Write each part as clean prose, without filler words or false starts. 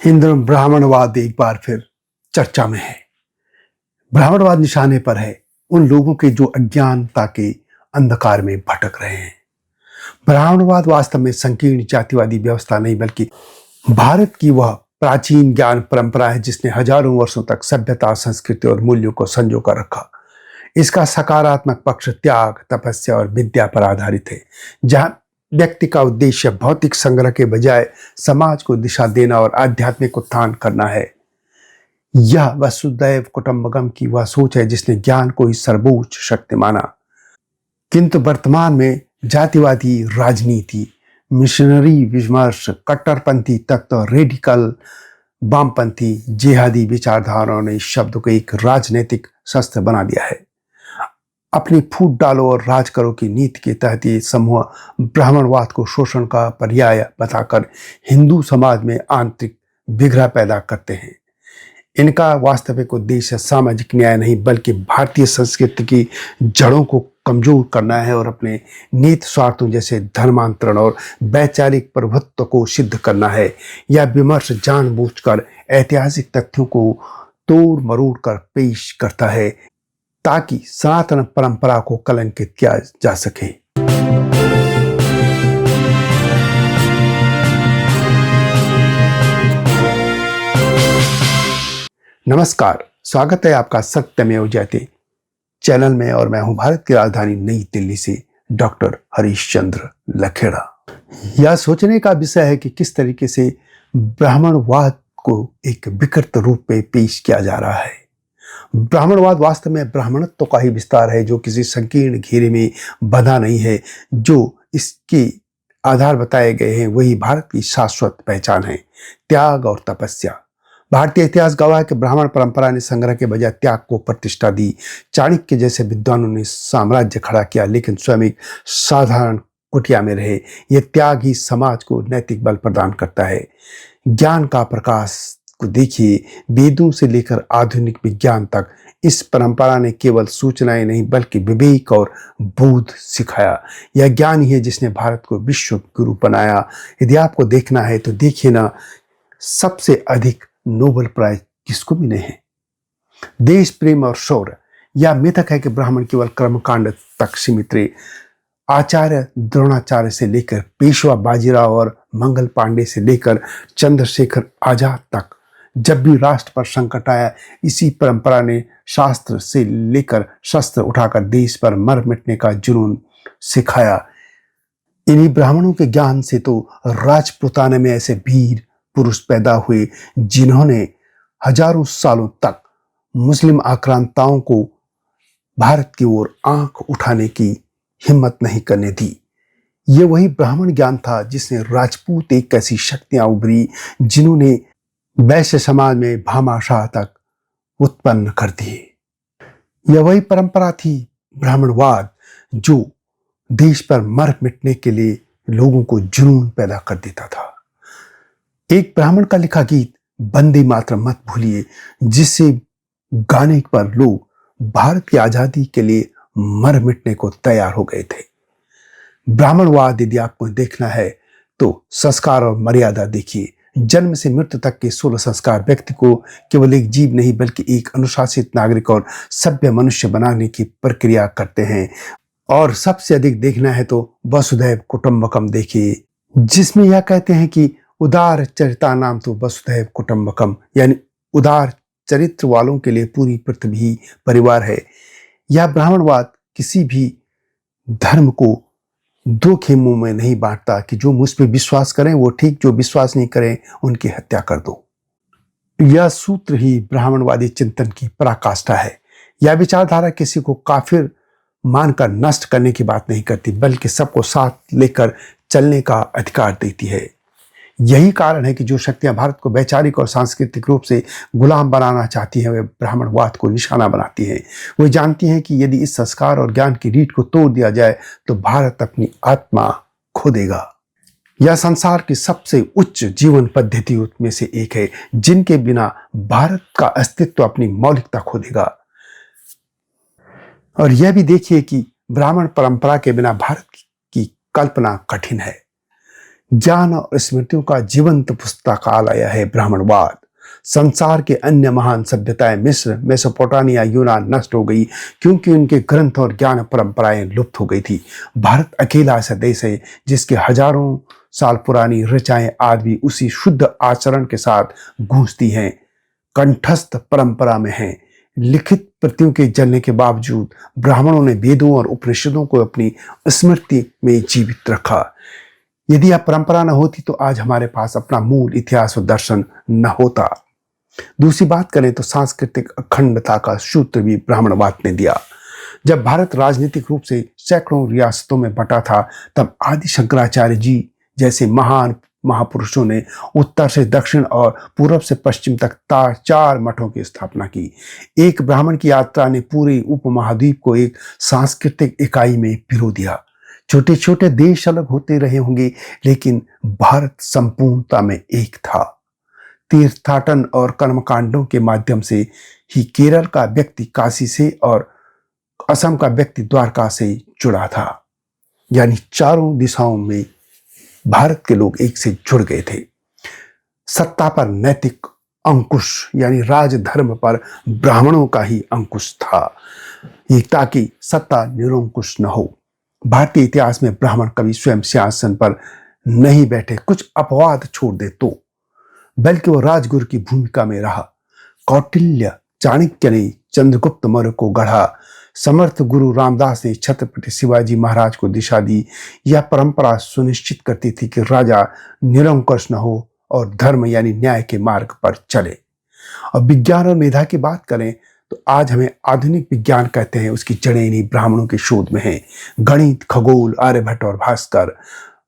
इन दिनों ब्राह्मणवाद एक बार फिर चर्चा में है। ब्राह्मणवाद निशाने पर है उन लोगों के जो अज्ञानता के अंधकार में भटक रहे हैं। ब्राह्मणवाद वास्तव में संकीर्ण जातिवादी व्यवस्था नहीं बल्कि भारत की वह प्राचीन ज्ञान परंपरा है जिसने हजारों वर्षों तक सभ्यता, संस्कृति और मूल्यों को संजो कर रखा। इसका सकारात्मक पक्ष त्याग, तपस्या और विद्या पर आधारित है, जहां व्यक्ति का उद्देश्य भौतिक संग्रह के बजाय समाज को दिशा देना और आध्यात्मिक उत्थान करना है। यह वसुधैव कुटुंबकम की वह सोच है जिसने ज्ञान को ही सर्वोच्च शक्ति माना। किंतु वर्तमान में जातिवादी राजनीति, मिशनरी विमर्श, कट्टरपंथी तत्व और रेडिकल वामपंथी जिहादी विचारधाराओं ने इस शब्द को एक राजनीतिक शस्त्र बना दिया है। अपनी फूट डालो और राज करो की नीति के तहत ये समूह ब्राह्मणवाद को शोषण का पर्याय बताकर हिंदू समाज में आंतरिक विग्रह पैदा करते हैं। इनका वास्तविक उद्देश्य सामाजिक न्याय नहीं बल्कि भारतीय संस्कृति की जड़ों को कमजोर करना है और अपने नीत स्वार्थों जैसे धर्मांतरण और वैचारिक प्रभुत्व को सिद्ध करना है। यह विमर्श जानबूझकर ऐतिहासिक तथ्यों को तोड़ मरोड़ कर पेश करता है ताकि सनातन परंपरा को कलंकित किया जा सके। नमस्कार, स्वागत है आपका सत्यमेव जयते चैनल में और मैं हूं भारत की राजधानी नई दिल्ली से डॉक्टर हरीश चंद्र लखेड़ा। यह सोचने का विषय है कि किस तरीके से ब्राह्मणवाद को एक विकृत रूप में पेश किया जा रहा है। ब्राह्मणवाद वास्तव में ब्राह्मणत्व का ही विस्तार है जो किसी संकीर्ण घेरे में बंधा नहीं है। जो इसके आधार बताए गए हैं वही भारत की शाश्वत पहचान है, त्याग और तपस्या। भारतीय इतिहास गवाह है कि ब्राह्मण परंपरा ने संग्रह के बजाय त्याग को प्रतिष्ठा दी। चाणक्य जैसे विद्वानों ने साम्राज्य खड़ा किया लेकिन स्वयं एक साधारण कुटिया में रहे। यह त्याग ही समाज को नैतिक बल प्रदान करता है। ज्ञान का प्रकाश को देखिए, वेदों से लेकर आधुनिक विज्ञान तक इस परंपरा ने केवल सूचनाएं नहीं बल्कि विवेक और बोध सिखाया। यह ज्ञान ही है जिसने भारत को विश्व गुरु बनाया। यदि आपको देखना है तो देखिए ना, सबसे अधिक नोबेल प्राइज किसको मिले हैं? देश प्रेम और शौर्य। यह मिथक है कि ब्राह्मण केवल कर्मकांड तक सीमित रहे। आचार्य द्रोणाचार्य से लेकर पेशवा बाजीराव और मंगल पांडे से लेकर चंद्रशेखर आजाद तक जब भी राष्ट्र पर संकट आया, इसी परंपरा ने शास्त्र से लेकर शस्त्र उठाकर देश पर मर मिटने का जुनून सिखाया। इन्हीं ब्राह्मणों के ज्ञान से तो राजपुताना में ऐसे वीर पुरुष पैदा हुए जिन्होंने हजारों सालों तक मुस्लिम आक्रांताओं को भारत की ओर आंख उठाने की हिम्मत नहीं करने दी। ये वही ब्राह्मण ज्ञान था जिसने राजपूत एक ऐसी शक्तियां उभरी जिन्होंने वैश्य समाज में भामाशाह तक उत्पन्न कर दिए। यह वही परंपरा थी ब्राह्मणवाद जो देश पर मर मिटने के लिए लोगों को जुनून पैदा कर देता था। एक ब्राह्मण का लिखा गीत वंदे मातरम मत भूलिए, जिससे गाने पर लोग भारत की आजादी के लिए मर मिटने को तैयार हो गए थे। ब्राह्मणवाद यदि आपको देखना है तो संस्कार और मर्यादा देखिए। जन्म से मृत्यु तक के 16 संस्कार व्यक्ति को केवल एक जीव नहीं बल्कि एक अनुशासित नागरिक और सभ्य मनुष्य बनाने की प्रक्रिया करते हैं। और सबसे अधिक देखना है तो वसुधैव कुटुंबकम देखिए, जिसमें यह कहते हैं कि उदार चरिता नाम तो वसुधैव कुटुंबकम, यानी उदार चरित्र वालों के लिए पूरी पृथ्वी ही परिवार है। यह ब्राह्मणवाद किसी भी धर्म को दो खेमों में नहीं बांटता कि जो मुझ पर विश्वास करें वो ठीक, जो विश्वास नहीं करें उनकी हत्या कर दो। यह सूत्र ही ब्राह्मणवादी चिंतन की पराकाष्ठा है। यह विचारधारा किसी को काफिर मानकर नष्ट करने की बात नहीं करती बल्कि सबको साथ लेकर चलने का अधिकार देती है। यही कारण है कि जो शक्तियां भारत को वैचारिक और सांस्कृतिक रूप से गुलाम बनाना चाहती हैं वे ब्राह्मणवाद को निशाना बनाती हैं। वे जानती हैं कि यदि इस संस्कार और ज्ञान की रीढ़ को तोड़ दिया जाए तो भारत अपनी आत्मा खो देगा। यह संसार की सबसे उच्च जीवन पद्धति में से एक है जिनके बिना भारत का अस्तित्व अपनी मौलिकता खो देगा। और यह भी देखिए कि ब्राह्मण परंपरा के बिना भारत की कल्पना कठिन है। ज्ञान और स्मृतियों का जीवंत पुस्तकालय है ब्राह्मणवाद। संसार के अन्य महान सभ्यताएं मिस्र, मेसोपोटामिया, यूनान नष्ट हो गई क्योंकि उनके ग्रंथ और ज्ञान परंपराएं लुप्त हो गई थी। भारत अकेला ऐसा देश है जिसके हजारों साल पुरानी ऋचाएं आज भी उसी शुद्ध आचरण के साथ गूंजती हैं, कंठस्थ परंपरा में हैं। लिखित प्रतियों के जलने के बावजूद ब्राह्मणों ने वेदों और उपनिषदों को अपनी स्मृति में जीवित रखा। यदि यह परंपरा न होती तो आज हमारे पास अपना मूल इतिहास और दर्शन न होता। दूसरी बात करें तो सांस्कृतिक अखंडता का सूत्र भी ब्राह्मणवाद ने दिया। जब भारत राजनीतिक रूप से सैकड़ों रियासतों में बंटा था, तब आदि शंकराचार्य जी जैसे महान महापुरुषों ने उत्तर से दक्षिण और पूर्व से पश्चिम तक 4 मठों की स्थापना की। एक ब्राह्मण की यात्रा ने पूरे उपमहाद्वीप को एक सांस्कृतिक इकाई में पिरो दिया। छोटे छोटे देश अलग होते रहे होंगे, लेकिन भारत संपूर्णता में एक था। तीर्थाटन और कर्मकांडों के माध्यम से ही केरल का व्यक्ति काशी से और असम का व्यक्ति द्वारका से जुड़ा था। यानी चारों दिशाओं में भारत के लोग एक से जुड़ गए थे। सत्ता पर नैतिक अंकुश यानी राजधर्म पर ब्राह्मणों का ही अंकुश था, ये ताकि सत्ता निरंकुश न हो। भारतीय इतिहास में ब्राह्मण कभी स्वयं सिंहासन पर नहीं बैठे, कुछ अपवाद छोड़ दे तो, बल्कि वो राजगुरु की भूमिका में रहा। कौटिल्य चाणक्य ने चंद्रगुप्त मौर्य को गढ़ा, समर्थ गुरु रामदास ने छत्रपति शिवाजी महाराज को दिशा दी। यह परंपरा सुनिश्चित करती थी कि राजा निरंकुश न हो और धर्म यानी न्याय के मार्ग पर चले। और विज्ञान और मेधा की बात करें तो आज हमें आधुनिक विज्ञान कहते हैं, उसकी जड़ें इन्हीं ब्राह्मणों के शोध में हैं। गणित, खगोल आर्यभट्ट और भास्कर,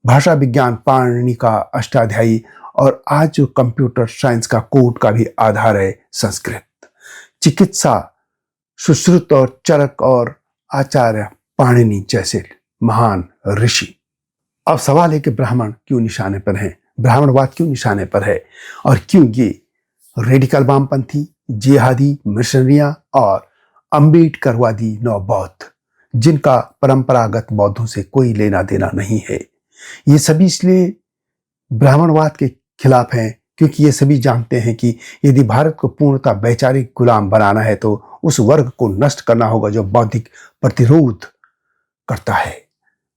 भाषा विज्ञान पाणिनि का अष्टाध्यायी, और आज जो कंप्यूटर साइंस का कोड का भी आधार है संस्कृत। चिकित्सा सुश्रुत और चरक और आचार्य पाणिनि जैसे महान ऋषि। अब सवाल है कि ब्राह्मण क्यों निशाने पर है, ब्राह्मणवाद क्यों निशाने पर है, और क्यों ये रेडिकल वामपंथी, जिहादी मिशनरियां और अम्बेडकरवादी नवबौद्ध, जिनका परंपरागत बौद्धों से कोई लेना देना नहीं है, ये सभी इसलिए ब्राह्मणवाद के खिलाफ हैं क्योंकि ये सभी जानते हैं कि यदि भारत को पूर्णतः वैचारिक गुलाम बनाना है तो उस वर्ग को नष्ट करना होगा जो बौद्धिक प्रतिरोध करता है,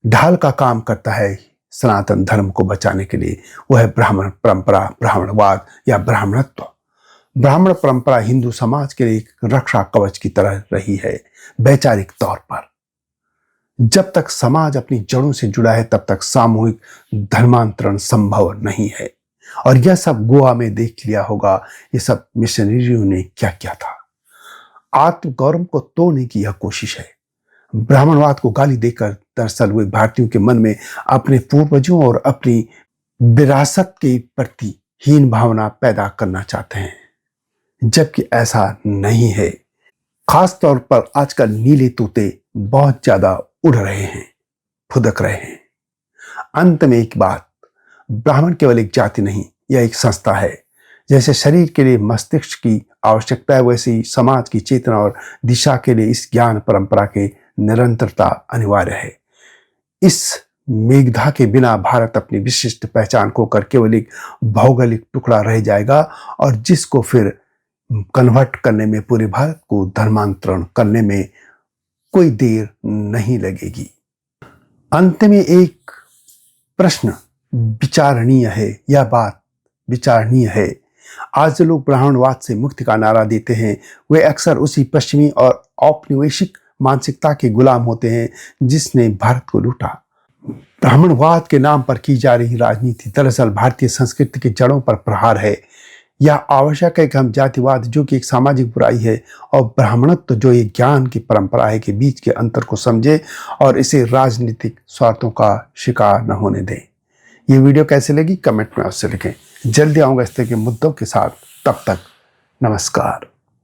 ढाल का काम करता है सनातन धर्म को बचाने के लिए। वह है ब्राह्मण परंपरा, ब्राह्मणवाद या ब्राह्मणत्व। ब्राह्मण परंपरा हिंदू समाज के लिए एक रक्षा कवच की तरह रही है वैचारिक तौर पर। जब तक समाज अपनी जड़ों से जुड़ा है तब तक सामूहिक धर्मांतरण संभव नहीं है। और यह सब गोवा में देख लिया होगा, ये सब मिशनरियों ने क्या किया था। आत्मगौरव को तोड़ने की यह कोशिश है। ब्राह्मणवाद को गाली देकर दरअसल वे भारतीयों के मन में अपने पूर्वजों और अपनी विरासत के प्रति हीन भावना पैदा करना चाहते हैं, जबकि ऐसा नहीं है। खास तौर पर आजकल नीले तोते बहुत ज्यादा उड़ रहे हैं, फुदक रहे हैं। अंत में एक बात, ब्राह्मण केवल एक जाति नहीं, यह एक संस्था है। जैसे शरीर के लिए मस्तिष्क की आवश्यकता है, वैसे ही समाज की चेतना और दिशा के लिए इस ज्ञान परंपरा के निरंतरता अनिवार्य है। इस मेघधा के बिना भारत अपनी विशिष्ट पहचान को कर केवल एक भौगोलिक टुकड़ा रह जाएगा, और जिसको फिर कन्वर्ट करने में, पूरे भारत को धर्मांतरण करने में कोई देर नहीं लगेगी। अंत में एक प्रश्न विचारणीय है, यह बात विचारणीय है। आज जो लोग ब्राह्मणवाद से मुक्ति का नारा देते हैं, वे अक्सर उसी पश्चिमी और औपनिवेशिक मानसिकता के गुलाम होते हैं जिसने भारत को लूटा। ब्राह्मणवाद के नाम पर की जा रही राजनीति दरअसल भारतीय संस्कृति की जड़ों पर प्रहार है। यह आवश्यक है कि हम जातिवाद, जो कि एक सामाजिक बुराई है, और ब्राह्मणत्व, जो एक ज्ञान की परंपरा है, के बीच के अंतर को समझे और इसे राजनीतिक स्वार्थों का शिकार न होने दें। ये वीडियो कैसे लगी कमेंट में अवश्य लिखें। जल्दी आऊंगा इस तरह के मुद्दों के साथ, तब तक नमस्कार।